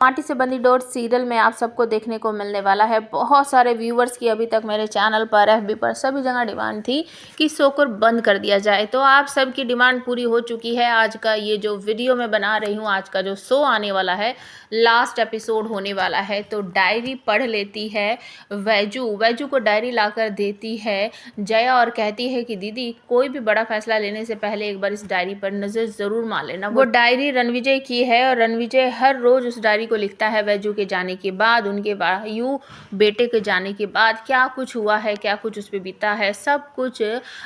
माटी से बंधी डोर सीरियल में आप सबको देखने को मिलने वाला है। बहुत सारे व्यूवर्स की अभी तक मेरे चैनल पर, एफबी पर, सभी जगह डिमांड थी कि शो को बंद कर दिया जाए। तो आप सबकी डिमांड पूरी हो चुकी है। आज का ये जो वीडियो मैं बना रही हूँ, आज का जो शो आने वाला है, लास्ट एपिसोड होने वाला है। तो डायरी पढ़ लेती है वैजू को डायरी लाकर देती है जया और कहती है कि दीदी, कोई भी बड़ा फैसला लेने से पहले एक बार इस डायरी पर नज़र ज़रूर मार लेना। वो डायरी रणविजय की है और रणविजय हर रोज़ उस डायरी को लिखता है। वैजू के जाने के बाद, उनके वायु बेटे के जाने के बाद क्या कुछ हुआ है, क्या कुछ उस पर बीता है, सब कुछ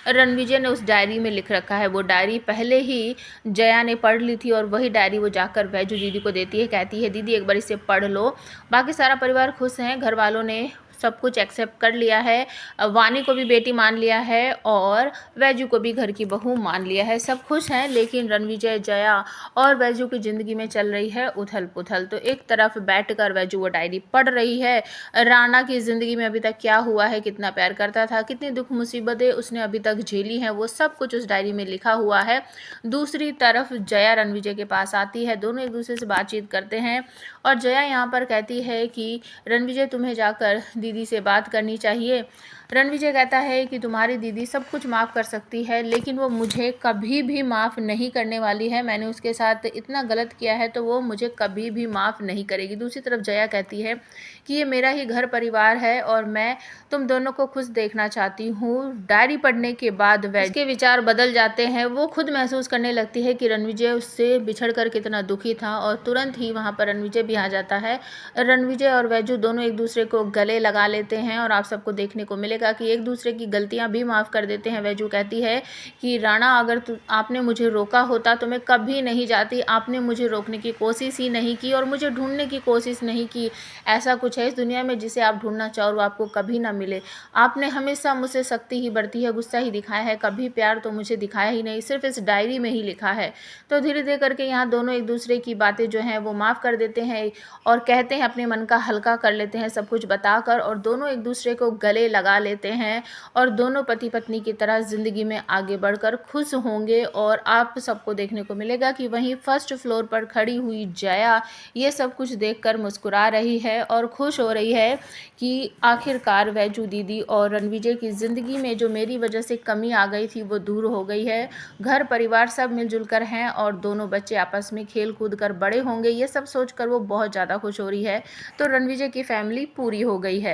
रणविजय ने उस डायरी में लिख रखा है। वो डायरी पहले ही जया ने पढ़ ली थी और वही डायरी वो जाकर वैजू दीदी को देती है। कहती है, दीदी एक बार इसे पढ़ लो। बाकी सारा परिवार खुश है, घर वालों ने सब कुछ एक्सेप्ट कर लिया है। वानी को भी बेटी मान लिया है और वैजू को भी घर की बहू मान लिया है। सब खुश हैं, लेकिन रणविजय, जया और वैजू की ज़िंदगी में चल रही है उथल पुथल। तो एक तरफ बैठकर वैजू वो डायरी पढ़ रही है, राणा की ज़िंदगी में अभी तक क्या हुआ है, कितना प्यार करता था, कितनी दुख मुसीबतें उसने अभी तक झेली हैं, वो सब कुछ उस डायरी में लिखा हुआ है। दूसरी तरफ जया रणविजय के पास आती है, दोनों एक दूसरे से बातचीत करते हैं और जया यहाँ पर कहती है कि रणविजय, तुम्हें जाकर दीदी से बात करनी चाहिए। रणविजय कहता है कि तुम्हारी दीदी सब कुछ माफ़ कर सकती है, लेकिन वो मुझे कभी भी माफ़ नहीं करने वाली है। मैंने उसके साथ इतना गलत किया है तो वो मुझे कभी भी माफ़ नहीं करेगी। दूसरी तरफ जया कहती है कि ये मेरा ही घर परिवार है और मैं तुम दोनों को खुश देखना चाहती हूँ। डायरी पढ़ने के बाद उसके विचार बदल जाते हैं। वो खुद महसूस करने लगती है कि रणविजय उससे बिछड़ कर कितना दुखी था और तुरंत ही वहाँ पर रणविजय भी आ जाता है। रणविजय और वैजू दोनों एक दूसरे को गले लगा लेते हैं और आप सबको देखने को मिलेगा कि एक दूसरे की गलतियां भी माफ़ कर देते हैं। वैजू कहती है कि राणा, अगर आपने मुझे रोका होता तो मैं कभी नहीं जाती। आपने मुझे रोकने की कोशिश ही नहीं की और मुझे ढूंढने की कोशिश नहीं की। ऐसा कुछ है इस दुनिया में जिसे आप ढूंढना चाहो वो आपको कभी ना मिले। आपने हमेशा मुझसे सख्ती ही बरती है, गुस्सा ही दिखाया है, कभी प्यार तो मुझे दिखाया ही नहीं, सिर्फ इस डायरी में ही लिखा है। तो धीरे धीरे करके यहाँ दोनों एक दूसरे की बातें जो हैं वो माफ़ कर देते हैं और कहते हैं, अपने मन का हल्का कर लेते हैं सब कुछ बताकर, और दोनों एक दूसरे को गले लगा लेते हैं और दोनों पति पत्नी की तरह ज़िंदगी में आगे बढ़कर खुश होंगे। और आप सबको देखने को मिलेगा कि वहीं फर्स्ट फ्लोर पर खड़ी हुई जया ये सब कुछ देखकर मुस्कुरा रही है और खुश हो रही है कि आखिरकार वैजू दीदी और रणविजय की ज़िंदगी में जो मेरी वजह से कमी आ गई थी वो दूर हो गई है। घर परिवार सब मिलजुल कर हैं और दोनों बच्चे आपस में खेल कूद कर बड़े होंगे। ये सब सोचकर वो बहुत ज़्यादा खुश हो रही है। तो रणविजय की फैमिली पूरी हो गई है।